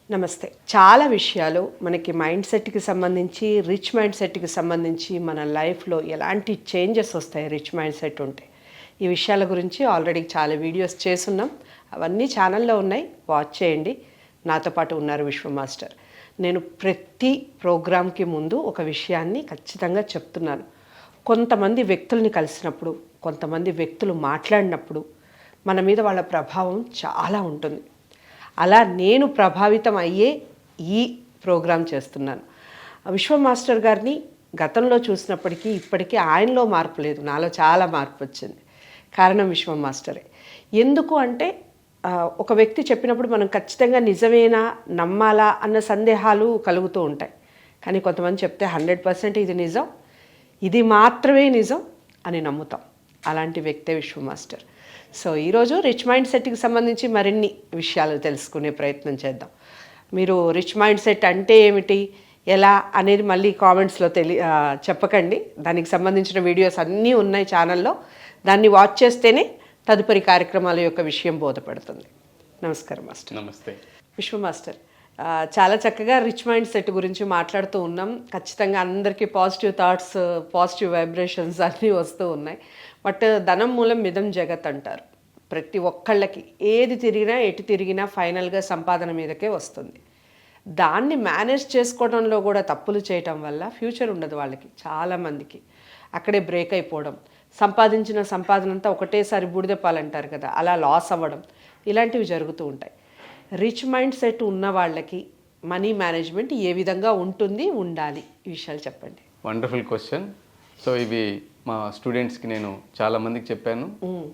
నమస్తే. చాలా విషయాలు మనకి మైండ్ సెట్కి సంబంధించి, రిచ్ మైండ్ సెట్కి సంబంధించి మన లైఫ్లో ఎలాంటి చేంజెస్ వస్తాయి రిచ్ మైండ్ సెట్ ఉంటే. ఈ విషయాల గురించి ఆల్రెడీ చాలా వీడియోస్ చేసున్నాం. అవన్నీ ఛానల్లో ఉన్నాయి, వాచ్ చేయండి. నాతో పాటు ఉన్నారు విశ్వ మాస్టర్. నేను ప్రతి ప్రోగ్రాంకి ముందు ఒక విషయాన్ని ఖచ్చితంగా చెప్తున్నాను. కొంతమంది వ్యక్తుల్ని కలిసినప్పుడు, కొంతమంది వ్యక్తులు మాట్లాడినప్పుడు మన మీద వాళ్ళ ప్రభావం చాలా ఉంటుంది. అలా నేను ప్రభావితం అయ్యే ఈ ప్రోగ్రాం చేస్తున్నాను. విశ్వ మాస్టర్ గారిని గతంలో చూసినప్పటికీ ఇప్పటికీ ఆయనలో మార్పు లేదు, నాలో చాలా మార్పు వచ్చింది. కారణం విశ్వ మాస్టరే. ఎందుకు అంటే ఒక వ్యక్తి చెప్పినప్పుడు మనం ఖచ్చితంగా నిజమేనా, నమ్మాలా అన్న సందేహాలు కలుగుతూ ఉంటాయి. కానీ కొంతమంది చెప్తే 100% ఇది నిజం, ఇది మాత్రమే నిజం అని నమ్ముతాం. అలాంటి వ్యక్తే విశ్వ మాస్టర్. సో ఈరోజు రిచ్ మైండ్ సెట్కి సంబంధించి మరిన్ని విషయాలు తెలుసుకునే ప్రయత్నం చేద్దాం. మీరు రిచ్ మైండ్ సెట్ అంటే ఏమిటి, ఎలా అనేది మళ్ళీ కామెంట్స్లో చెప్పకండి. దానికి సంబంధించిన వీడియోస్ అన్నీ ఉన్నాయి ఛానల్లో. దాన్ని వాచ్ చేస్తేనే తదుపరి కార్యక్రమాల యొక్క విషయం బోధపడుతుంది. నమస్కారం మాస్టర్. నమస్తే విశ్వ మాస్టర్. చాలా చక్కగా రిచ్ మైండ్ సెట్ గురించి మాట్లాడుతూ ఉన్నాం. ఖచ్చితంగా అందరికీ పాజిటివ్ థాట్స్, పాజిటివ్ వైబ్రేషన్స్ అన్నీ వస్తూ ఉన్నాయి. బట్ ధనం మూలం మిదం జగత్ అంటారు. ప్రతి ఒక్కళ్ళకి ఏది తిరిగినా ఎటు తిరిగినా ఫైనల్గా సంపాదన మీదకే వస్తుంది. దాన్ని మేనేజ్ చేసుకోవడంలో కూడా తప్పులు చేయటం వల్ల ఫ్యూచర్ ఉండదు వాళ్ళకి. చాలామందికి అక్కడే బ్రేక్ అయిపోవడం, సంపాదించిన సంపాదన అంతా ఒకటేసారి బూడిదపాలంటారు కదా, అలా లాస్ అవ్వడం, ఇలాంటివి జరుగుతూ ఉంటాయి. రిచ్ మైండ్ సెట్ ఉన్న వాళ్ళకి మనీ మేనేజ్మెంట్ ఏ విధంగా ఉంటుంది, ఉండాలి, ఈ విషయాలు చెప్పండి. Wonderful question. సో ఇవి మా స్టూడెంట్స్కి నేను చాలామందికి చెప్పాను,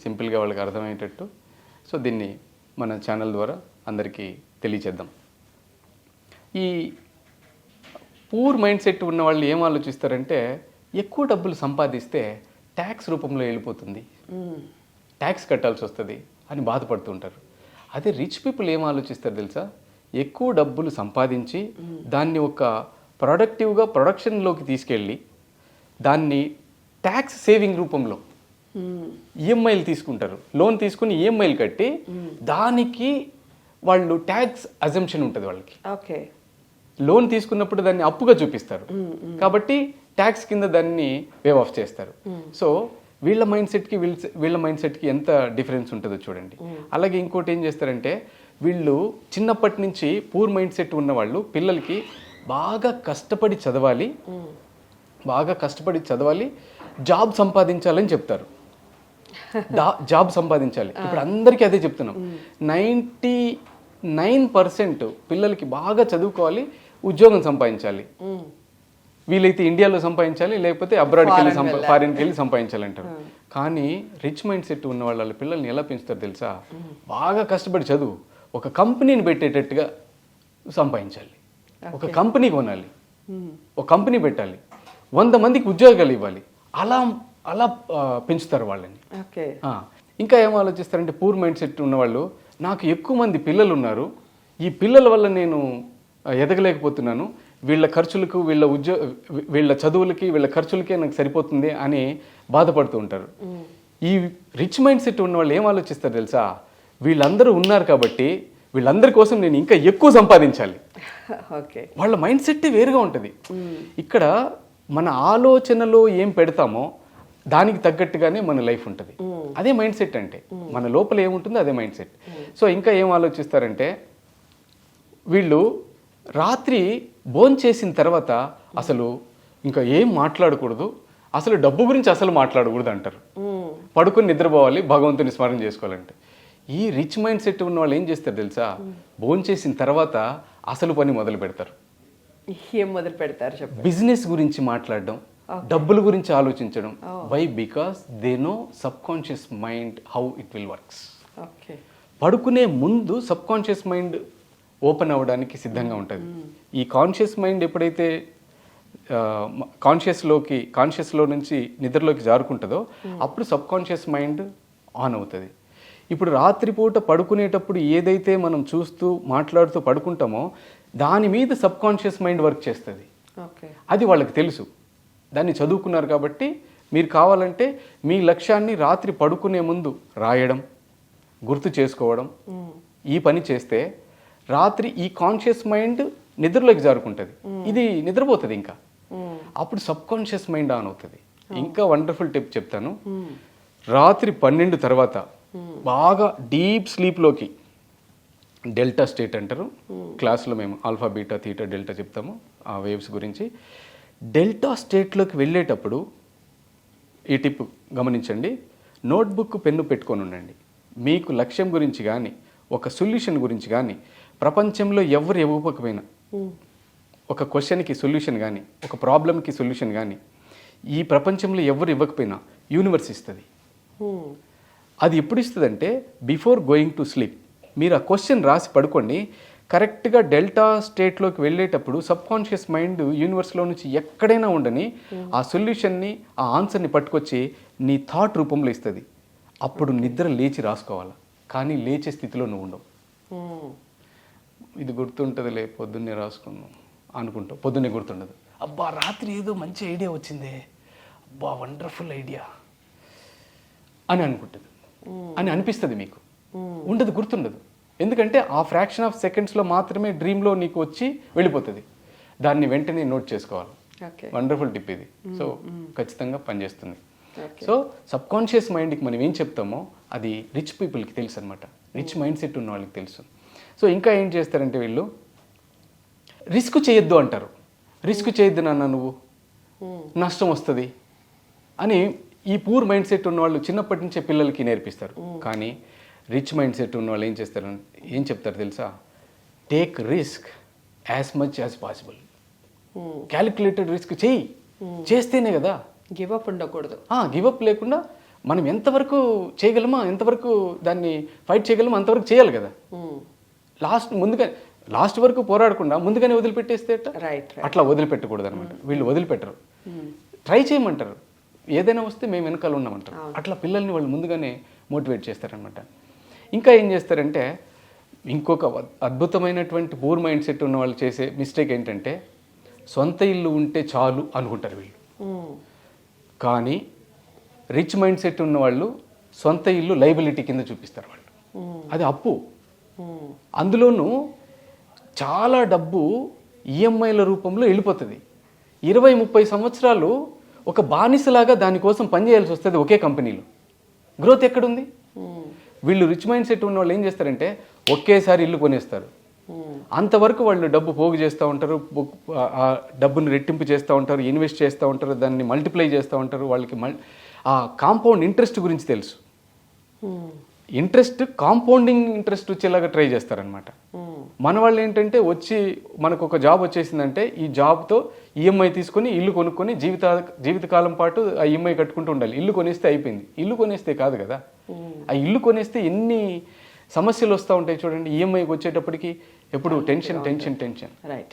సింపుల్గా వాళ్ళకి అర్థమయ్యేటట్టు. సో దీన్ని మన ఛానల్ ద్వారా అందరికీ తెలియచేద్దాం. ఈ పూర్ మైండ్ సెట్ ఉన్న వాళ్ళు ఏం ఆలోచిస్తారంటే, ఎక్కువ డబ్బులు సంపాదిస్తే ట్యాక్స్ రూపంలో వెళ్ళిపోతుంది, ట్యాక్స్ కట్టాల్సి వస్తుంది అని బాధపడుతుంటారు. అదే రిచ్ పీపుల్ ఏం ఆలోచిస్తారు తెలుసా, ఎక్కువ డబ్బులు సంపాదించి దాన్ని ఒక ప్రొడక్టివ్గా ప్రొడక్షన్లోకి తీసుకెళ్ళి దాన్ని ట్యాక్స్ సేవింగ్ రూపంలో ఈఎంఐలు తీసుకుంటారు. లోన్ తీసుకుని ఈఎంఐలు కట్టి దానికి వాళ్ళు ట్యాక్స్ అజంప్షన్ ఉంటుంది వాళ్ళకి. ఓకే, లోన్ తీసుకున్నప్పుడు దాన్ని అప్పుగా చూపిస్తారు కాబట్టి ట్యాక్స్ కింద దాన్ని వేవ్ ఆఫ్ చేస్తారు. సో వీళ్ళ మైండ్ సెట్కి ఎంత డిఫరెన్స్ ఉంటుందో చూడండి. అలాగే ఇంకోటి ఏం చేస్తారంటే, వీళ్ళు చిన్నప్పటి నుంచి పూర్ మైండ్ సెట్ ఉన్న వాళ్ళు పిల్లలకి బాగా కష్టపడి చదవాలి, జాబ్ సంపాదించాలని చెప్తారు. జాబ్ సంపాదించాలి. ఇప్పుడు అందరికీ అదే చెప్తున్నాం. 99% పిల్లలకి బాగా చదువుకోవాలి, ఉద్యోగం సంపాదించాలి, వీలైతే ఇండియాలో సంపాదించాలి, లేకపోతే అబ్రాడ్కి వెళ్ళి ఫారిన్కి వెళ్ళి సంపాదించాలంటారు. కానీ రిచ్ మైండ్ సెట్ ఉన్న వాళ్ళ పిల్లల్ని ఎలా పెంచుతారు తెలుసా, బాగా కష్టపడి చదువు, ఒక కంపెనీని పెట్టేటట్టుగా సంపాదించాలి, ఒక కంపెనీ కొనాలి, ఒక కంపెనీ పెట్టాలి, 100 మందికి ఉద్యోగాలు ఇవ్వాలి, అలా అలా పెంచుతారు వాళ్ళని. ఇంకా ఏం ఆలోచిస్తారంటే, పూర్ మైండ్ సెట్ ఉన్నవాళ్ళు, నాకు ఎక్కువ మంది పిల్లలు ఉన్నారు, ఈ పిల్లల వల్ల నేను ఎదగలేకపోతున్నాను, వీళ్ళ ఖర్చులకు వీళ్ళ చదువులకి వీళ్ళ ఖర్చులకే నాకు సరిపోతుంది అని బాధపడుతూ ఉంటారు. ఈ రిచ్ మైండ్ సెట్ ఉన్న వాళ్ళు ఏం ఆలోచిస్తారు తెలుసా, వీళ్ళందరూ ఉన్నారు కాబట్టి వీళ్ళందరి కోసం నేను ఇంకా ఎక్కువ సంపాదించాలి. ఓకే, వాళ్ళ మైండ్ సెట్ వేరుగా ఉంటుంది. ఇక్కడ మన ఆలోచనలో ఏం పెడతామో దానికి తగ్గట్టుగానే మన లైఫ్ ఉంటుంది. అదే మైండ్ సెట్ అంటే, మన లోపల ఏముంటుందో అదే మైండ్ సెట్. సో ఇంకా ఏం ఆలోచిస్తారంటే, వీళ్ళు రాత్రి భోంచేసిన తర్వాత అసలు ఇంకా ఏం మాట్లాడకూడదు, అసలు డబ్బు గురించి అసలు మాట్లాడకూడదు అంటారు. పడుకుని నిద్రపోవాలి, భగవంతుని స్మరణ చేసుకోవాలంటే. ఈ రిచ్ మైండ్ సెట్ ఉన్న వాళ్ళు ఏం చేస్తారు తెలుసా, భోంచేసిన తర్వాత అసలు పని మొదలు పెడతారు. ఏం మొదలు పెడతారు చెప్పండి? బిజినెస్ గురించి మాట్లాడడం, డబ్బుల గురించి ఆలోచించడం. Why? Because they know subconscious mind how it will works. పడుకునే ముందు సబ్ కాన్షియస్ మైండ్ ఓపెన్ అవ్వడానికి సిద్ధంగా ఉంటుంది. ఈ కాన్షియస్ మైండ్ ఎప్పుడైతే కాన్షియస్లో నుంచి నిద్రలోకి జారుకుంటుందో అప్పుడు సబ్ కాన్షియస్ మైండ్ ఆన్ అవుతుంది. ఇప్పుడు రాత్రిపూట పడుకునేటప్పుడు ఏదైతే మనం చూస్తూ మాట్లాడుతూ పడుకుంటామో దాని మీద సబ్ కాన్షియస్ మైండ్ వర్క్ చేస్తుంది. అది వాళ్ళకి తెలుసు, దాన్ని చదువుకున్నారు. కాబట్టి మీరు కావాలంటే మీ లక్ష్యాన్ని రాత్రి పడుకునే ముందు రాయడం, గుర్తు చేసుకోవడం, ఈ పని చేస్తే రాత్రి ఈ కాన్షియస్ మైండ్ నిద్రలోకి జారుకుంటుంది, ఇది నిద్రపోతుంది. ఇంకా అప్పుడు సబ్ కాన్షియస్ మైండ్ ఆన్ అవుతుంది. ఇంకా వండర్ఫుల్ టిప్ చెప్తాను. రాత్రి 12 తర్వాత బాగా డీప్ స్లీప్లోకి, డెల్టా స్టేట్ అంటారు క్లాస్లో, మేము ఆల్ఫా బీటా థీటా డెల్టా చెప్తాము ఆ వేవ్స్ గురించి. డెల్టా స్టేట్లోకి వెళ్ళేటప్పుడు ఈ టిప్ గమనించండి. నోట్బుక్ పెన్ను పెట్టుకొని ఉండండి. మీకు లక్ష్యం గురించి కానీ, ఒక సొల్యూషన్ గురించి కానీ, ప్రపంచంలో ఎవరు ఇవ్వకపోయినా, ఒక క్వశ్చన్కి సొల్యూషన్ కానీ, ఒక ప్రాబ్లంకి సొల్యూషన్ కానీ ఈ ప్రపంచంలో ఎవరు ఇవ్వకపోయినా యూనివర్స్ ఇస్తుంది. అది ఎప్పుడు ఇస్తుందంటే బిఫోర్ గోయింగ్ టు స్లీప్. మీరు ఆ క్వశ్చన్ రాసి పడుకోండి. కరెక్ట్గా డెల్టా స్టేట్లోకి వెళ్ళేటప్పుడు సబ్ కాన్షియస్ మైండ్ యూనివర్స్లో నుంచి ఎక్కడైనా ఉండని ఆ సొల్యూషన్ని, ఆ ఆన్సర్ని పట్టుకొచ్చి నీ థాట్ రూపంలో ఇస్తుంది. అప్పుడు నిద్ర లేచి రాసుకోవాలి, కానీ లేచే స్థితిలో నువ్వు ఉండవు. ఇది గుర్తుంటుందిలే, పొద్దున్నే రాసుకున్నాం అనుకుంటావు, పొద్దున్నే గుర్తుండదు. అబ్బా రాత్రి ఏదో మంచి ఐడియా వచ్చిందే, అబ్బా వండర్ఫుల్ ఐడియా అని అనుకుంటుంది, అని అనిపిస్తుంది మీకు. ఉండదు, గుర్తుండదు. ఎందుకంటే ఆ ఫ్రాక్షన్ ఆఫ్ సెకండ్స్లో మాత్రమే డ్రీమ్లో నీకు వచ్చి వెళ్ళిపోతుంది. దాన్ని వెంటనే నోట్ చేసుకోవాలి. వండర్ఫుల్ టిప్ ఇది. సో ఖచ్చితంగా పనిచేస్తుంది. సో సబ్ కాన్షియస్ మైండ్కి మనం ఏం చెప్తామో అది రిచ్ పీపుల్కి తెలుసు అనమాట. రిచ్ మైండ్ సెట్ ఉన్న వాళ్ళకి తెలుసు. సో ఇంకా ఏం చేస్తారంటే వీళ్ళు రిస్క్ చేయొద్దు అంటారు. రిస్క్ చేయొద్దు నాన్న, నువ్వు నష్టం వస్తుంది అని ఈ పూర్ మైండ్ సెట్ ఉన్న వాళ్ళు చిన్నప్పటి నుంచే పిల్లలకి నేర్పిస్తారు. కానీ రిచ్ మైండ్ సెట్ ఉన్న వాళ్ళు ఏం చెప్తారు తెలుసా? Take risk as much as possible. Calculated risk చెయ్యి, చేస్తేనే కదా. గివప్ ఉండకూడదు. గివప్ లేకుండా మనం ఎంతవరకు చేయగలమో, ఎంతవరకు దాన్ని ఫైట్ చేయగలమో అంతవరకు చేయాలి కదా. లాస్ట్ వరకు పోరాడకుండా ముందుగానే వదిలిపెట్టేస్తే అట్లా వదిలిపెట్టకూడదు అనమాట. వీళ్ళు వదిలిపెట్టరు, ట్రై చేయమంటారు. ఏదైనా వస్తే మేము వెనకాల ఉన్నామంటారు. అట్లా పిల్లల్ని వాళ్ళు ముందుగానే మోటివేట్ చేస్తారనమాట. ఇంకా ఏం చేస్తారంటే, ఇంకొక అద్భుతమైనటువంటి పూర్ మైండ్ సెట్ ఉన్న వాళ్ళు చేసే మిస్టేక్ ఏంటంటే, సొంత ఇల్లు ఉంటే చాలు అనుకుంటారు వీళ్ళు. కానీ రిచ్ మైండ్ సెట్ ఉన్న వాళ్ళు సొంత ఇల్లు లైబిలిటీ కింద చూపిస్తారు వాళ్ళు. అది అప్పు. అందులోనూ చాలా డబ్బు ఈఎంఐల రూపంలో వెళ్ళిపోతుంది. 20-30 సంవత్సరాలు ఒక బానిసలాగా దానికోసం పనిచేయాల్సి వస్తుంది ఒకే కంపెనీలో. గ్రోత్ ఎక్కడుంది? వీళ్ళు రిచ్ మైండ్ సెట్ ఉన్న వాళ్ళు ఏం చేస్తారంటే ఒకేసారి ఇల్లు కొనేస్తారు. అంతవరకు వాళ్ళు డబ్బు పోగు చేస్తూ ఉంటారు, ఆ డబ్బుని రెట్టింపు చేస్తూ ఉంటారు, ఇన్వెస్ట్ చేస్తూ ఉంటారు, దాన్ని మల్టిప్లై చేస్తూ ఉంటారు. వాళ్ళకి ఆ కాంపౌండ్ ఇంట్రెస్ట్ గురించి తెలుసు. ఇంట్రెస్ట్ కాంపౌండింగ్ ఇంట్రెస్ట్ వచ్చేలాగా ట్రై చేస్తారనమాట. మన వాళ్ళు ఏంటంటే వచ్చి మనకు ఒక జాబ్ వచ్చేసిందంటే ఈ జాబ్తో ఈఎంఐ తీసుకొని ఇల్లు కొనుక్కొని జీవితకాలం పాటు ఆ ఈఎంఐ కట్టుకుంటూ ఉండాలి. ఇల్లు కొనేస్తే అయిపోయింది. ఇల్లు కొనేస్తే కాదు కదా. ఆ ఇల్లు కొనేస్తే ఎన్ని సమస్యలు వస్తూ ఉంటాయి చూడండి. ఈఎంఐకి వచ్చేటప్పటికి ఎప్పుడు టెన్షన్.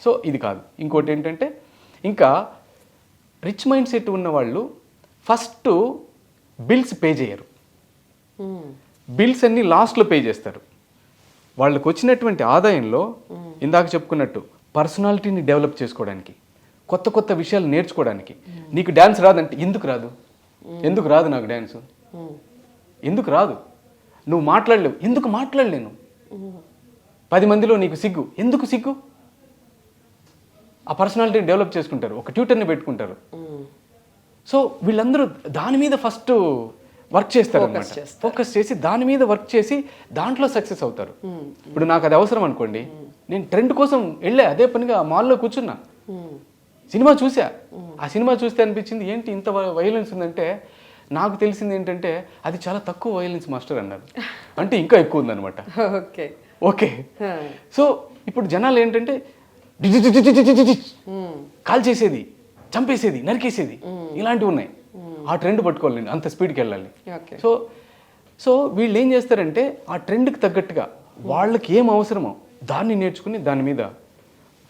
సో ఇది కాదు. ఇంకోటి ఏంటంటే, ఇంకా రిచ్ మైండ్ సెట్ ఉన్న వాళ్ళు ఫస్ట్ బిల్స్ పే చేయరు. బిల్స్ అన్ని లాస్ట్లో పే చేస్తారు. వాళ్ళకు వచ్చినటువంటి ఆదాయంలో ఇందాక చెప్పుకున్నట్టు పర్సనాలిటీని డెవలప్ చేసుకోవడానికి, కొత్త విషయాలు నేర్చుకోవడానికి. నీకు డ్యాన్స్ రాదంటే ఎందుకు రాదు నాకు డ్యాన్సు? ఎందుకు రాదు? నువ్వు మాట్లాడలేవు, ఎందుకు మాట్లాడలేను? 10 మందిలో నీకు సిగ్గు, ఎందుకు సిగ్గు? ఆ పర్సనాలిటీని డెవలప్ చేసుకుంటారు, ఒక ట్యూటర్ని పెట్టుకుంటారు. సో వీళ్ళందరూ దాని మీద ఫస్ట్ వర్క్ చేస్తారు అన్నమాట. ఫోకస్ చేసి దాని మీద వర్క్ చేసి దాంట్లో సక్సెస్ అవుతారు. ఇప్పుడు నాకు అది అవసరం అనుకోండి, నేను ట్రెండ్ కోసం వెళ్ళా, అదే పనిగా మాల్లో కూర్చున్నా, సినిమా చూసా. ఆ సినిమా చూస్తే అనిపించింది ఏంటి ఇంత వైలెన్స్ ఉందంటే, నాకు తెలిసింది ఏంటంటే అది చాలా తక్కువ వైలెన్స్ మాస్టర్ అన్నారు. అంటే ఇంకా ఎక్కువ ఉందన్నమాట. ఓకే. సో ఇప్పుడు జనాలు ఏంటంటే కాల్ చేసేది, చంపేసేది, నరికేసేది ఇలాంటివి ఉన్నాయి. ఆ ట్రెండ్ పట్టుకోవాలి, అంత స్పీడ్కి వెళ్ళాలి. సో వీళ్ళు ఏం చేస్తారంటే ఆ ట్రెండ్కి తగ్గట్టుగా వాళ్ళకి ఏం అవసరమో దాన్ని నేర్చుకుని దాని మీద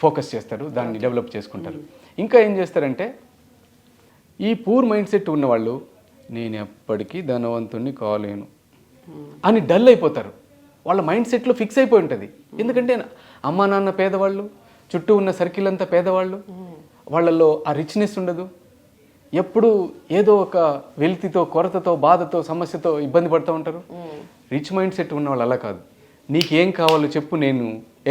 ఫోకస్ చేస్తారు, దాన్ని డెవలప్ చేసుకుంటారు. ఇంకా ఏం చేస్తారంటే, ఈ పూర్ మైండ్ సెట్ ఉన్నవాళ్ళు నేను ఎప్పటికీ ధనవంతుణ్ణి కాలేను అని డల్ అయిపోతారు. వాళ్ళ మైండ్ సెట్లో ఫిక్స్ అయిపోయి ఉంటుంది. ఎందుకంటే అమ్మా నాన్న పేదవాళ్ళు, చుట్టూ ఉన్న సర్కిల్ అంతా పేదవాళ్ళు, వాళ్ళల్లో ఆ రిచ్నెస్ ఉండదు. ఎప్పుడు ఏదో ఒక వెలితితో, కొరతతో, బాధతో, సమస్యతో ఇబ్బంది పడుతూ ఉంటారు. రిచ్ మైండ్ సెట్ ఉన్న వాళ్ళు అలా కాదు. నీకేం కావాలో చెప్పు, నేను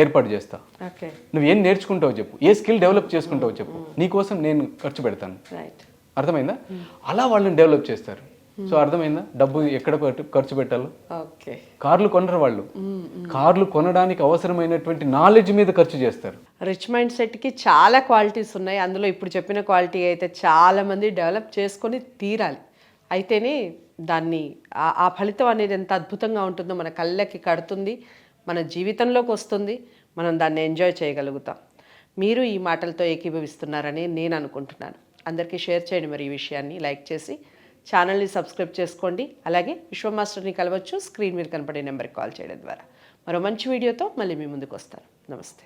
ఏర్పాటు చేస్తా. ఓకే, నువ్వేం నేర్చుకుంటావో చెప్పు, ఏ స్కిల్ డెవలప్ చేసుకుంటావో చెప్పు, నీకోసం నేను ఖర్చు పెడతాను. రైట్. అర్థమైందా? అలా వాళ్ళని డెవలప్ చేస్తారు. సో అర్థమైందా డబ్బు ఎక్కడ ఖర్చు పెట్టాలో? ఓకే. కార్లు కొనరు వాళ్ళు, కార్లు కొనడానికి అవసరమైనటువంటి నాలెడ్జ్ మీద ఖర్చు చేస్తారు. రిచ్ మైండ్ సెట్కి చాలా క్వాలిటీస్ ఉన్నాయి. అందులో ఇప్పుడు చెప్పిన క్వాలిటీ అయితే చాలామంది డెవలప్ చేసుకొని తీరాలి. అయితేనే దాన్ని ఆ ఫలితం అనేది ఎంత అద్భుతంగా ఉంటుందో మన కళ్ళకి కడుతుంది, మన జీవితంలోకి వస్తుంది, మనం దాన్ని ఎంజాయ్ చేయగలుగుతాం. మీరు ఈ మాటలతో ఏకీభవిస్తున్నారని నేను అనుకుంటున్నాను. అందరికీ షేర్ చేయండి మరి ఈ విషయాన్ని, లైక్ చేసి ఛానల్ని సబ్స్క్రైబ్ చేసుకోండి. అలాగే విశ్వం మాస్టర్ని కలవచ్చు, స్క్రీన్ మీద కనపడే నెంబర్కి కాల్ చేయడం ద్వారా. మరో మంచి వీడియోతో మళ్ళీ మీ ముందుకు వస్తాను. నమస్తే.